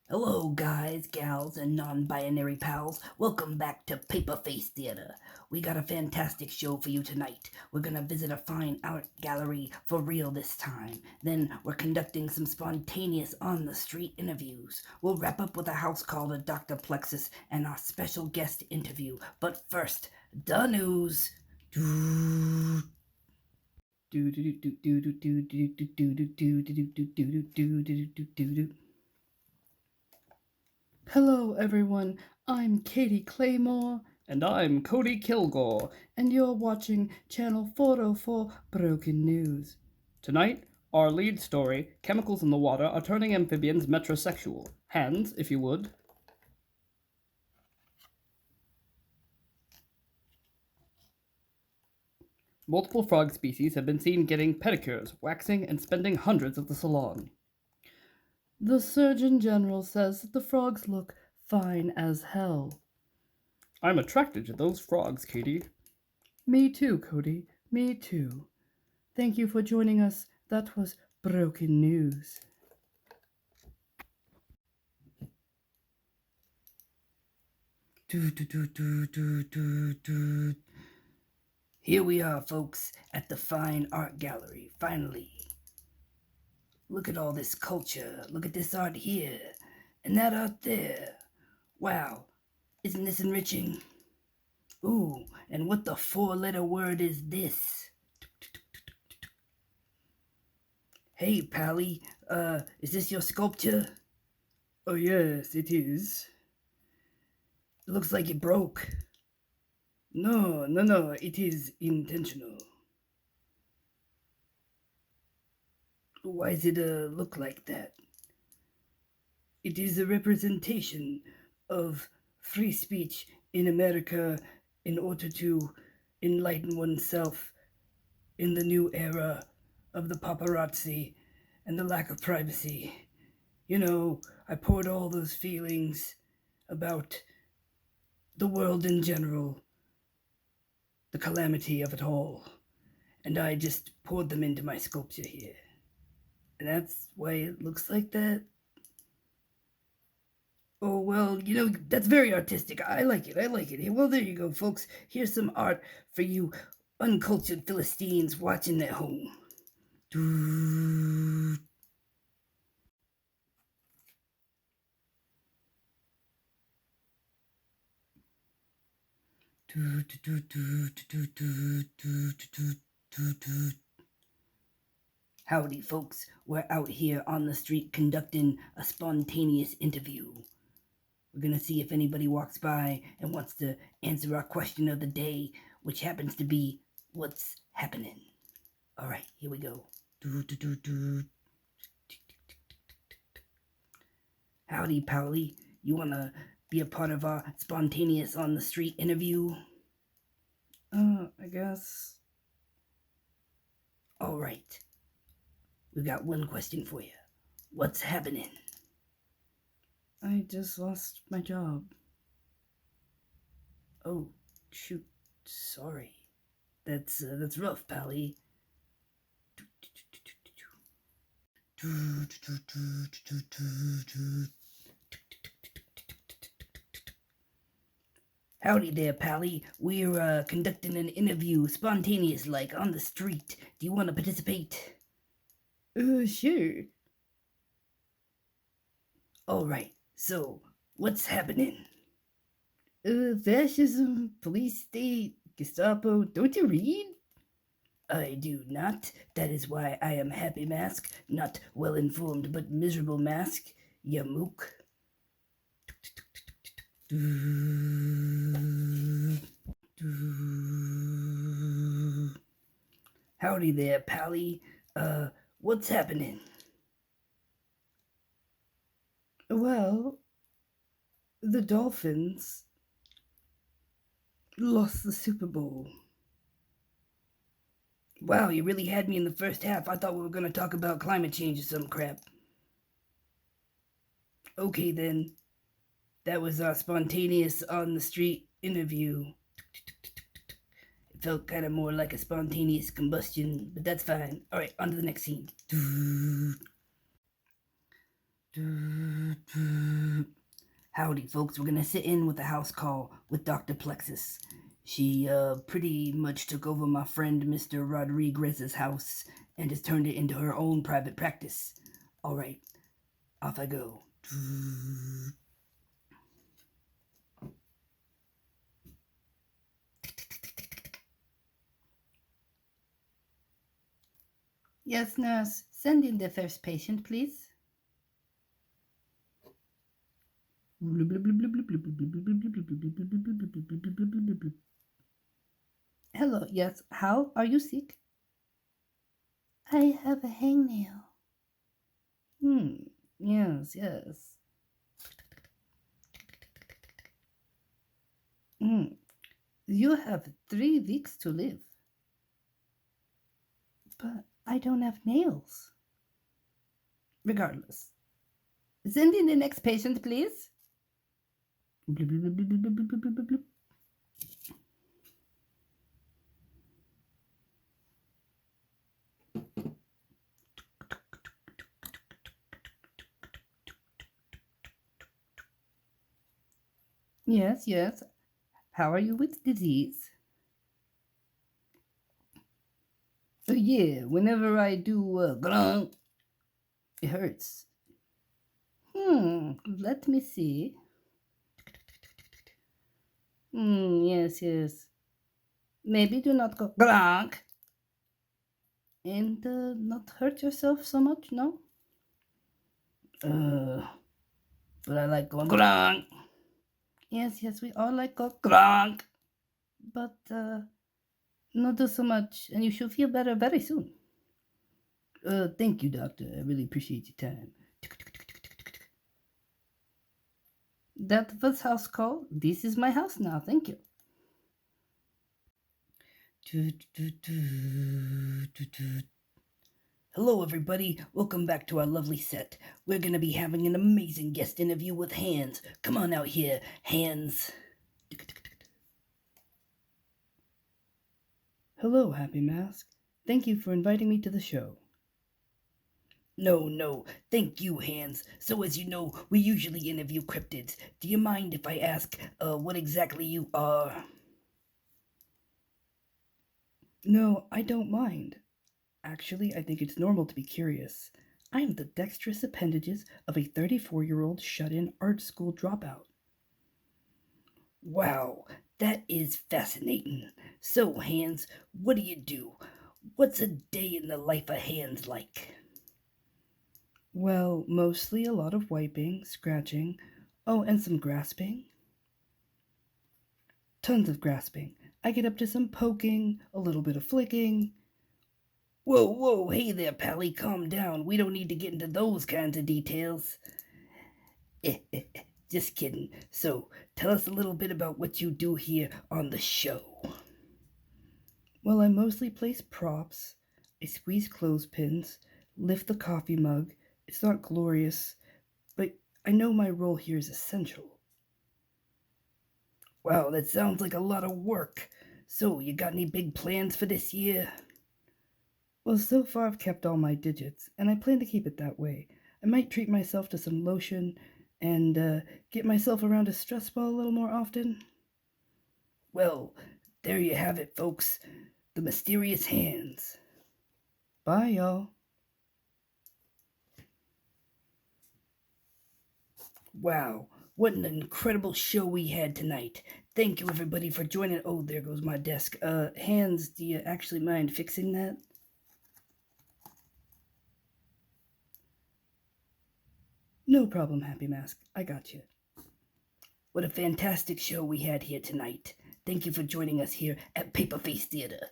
Hello, guys, gals, and non-binary pals. Welcome back to Paperface Theater. We got a fantastic show for you tonight. We're gonna visit a fine art gallery for real this time. Then we're conducting some spontaneous on-the-street interviews. We'll wrap up with a house call to Dr. Plexus and our special guest interview. But first, the news. Hello, everyone. I'm Katie Claymore. And I'm Cody Kilgore. And you're watching Channel 404 Broken News. Tonight, our lead story, chemicals in the water are turning amphibians metrosexual. Hands, if you would. Multiple frog species have been seen getting pedicures, waxing, and spending hundreds at the salon. The Surgeon General says that the frogs look fine as hell. I'm attracted to those frogs, Katie. Me too, Cody. Me too. Thank you for joining us. That was Broken News. Here we are, folks, at the fine art gallery, finally. Look at all this culture. Look at this art here, and that art there. Wow, isn't this enriching? Ooh, and what the four-letter word is this? Hey, Pally, is this your sculpture? Oh, yes, it is. It looks like it broke. No, it is intentional. Why does it look like that? It is a representation of free speech in America in order to enlighten oneself in the new era of the paparazzi and the lack of privacy. You know, I poured all those feelings about the world in general, the calamity of it all, and I just poured them into my sculpture here. And that's why it looks like that. Oh, well, you know, that's very artistic. I like it. Well, there you go, folks. Here's some art for you uncultured Philistines watching at home. Howdy, folks. We're out here on the street conducting a spontaneous interview. We're gonna see if anybody walks by and wants to answer our question of the day, which happens to be, what's happening? All right, here we go. Howdy, Powley. You wanna be a part of our spontaneous on the street interview? I guess. All right. We've got one question for you. What's happening? I just lost my job. Oh, shoot. Sorry. That's rough, Pally. Howdy there, Pally. We're conducting an interview, spontaneous-like, on the street. Do you want to participate? Sure. All right. So, what's happening? Fascism, police state, Gestapo. Don't you read? I do not. That is why I am Happy Mask, not well-informed but miserable Mask, ya mook. Howdy there, Pally. What's happening? Well, the Dolphins lost the Super Bowl. Wow, you really had me in the first half. I thought we were going to talk about climate change or some crap. Okay, then. That was our spontaneous on the street interview. felt kind of more like a spontaneous combustion, but that's fine. All right, on to the next scene. Howdy, folks. We're gonna sit in with a house call with Dr. Plexus. She pretty much took over my friend Mr. Rodriguez's house and has turned it into her own private practice. All right, off I go. Yes, nurse. Send in the first patient, please. Hello, yes. How are you sick? I have a hangnail. Yes, yes. You have 3 weeks to live. But I don't have nails. Regardless. Send in the next patient, please. Yes, yes. How are you with disease? Yeah, whenever I do glunk, it hurts. Let me see. Yes, yes. Maybe do not go glunk. And not hurt yourself so much, no? But I like going glunk. Yes, yes, we all like go glunk. But not do so much, and you should feel better very soon. Thank you, doctor. I really appreciate your time. That was house call. This is my house now. Thank you. Hello, everybody. Welcome back to our lovely set. We're going to be having an amazing guest interview with Hands. Come on out here, Hands. Hello, Happy Mask. Thank you for inviting me to the show. No, thank you, Hands. So as you know, we usually interview cryptids. Do you mind if I ask what exactly you are? No, I don't mind. Actually, I think it's normal to be curious. I am the dexterous appendages of a 34-year-old shut-in art school dropout. Wow, that is fascinating. So, Hands, what do you do? What's a day in the life of Hands like? Well, mostly a lot of wiping, scratching, oh, and some grasping. Tons of grasping. I get up to some poking, a little bit of flicking. Whoa, hey there, Pally, calm down. We don't need to get into those kinds of details. Just kidding. So, tell us a little bit about what you do here on the show. Well, I mostly place props. I squeeze clothespins, lift the coffee mug. It's not glorious, but I know my role here is essential. Wow, that sounds like a lot of work. So, you got any big plans for this year? Well, so far I've kept all my digits, and I plan to keep it that way. I might treat myself to some lotion and get myself around a stress ball a little more often. Well, there you have it, folks. The mysterious Hands. Bye, y'all. Wow, what an incredible show we had tonight. Thank you, everybody, for joining. Oh, there goes my desk. Hands, do you actually mind fixing that? No problem, Happy Mask. I got you. What a fantastic show we had here tonight. Thank you for joining us here at Paperface Theater.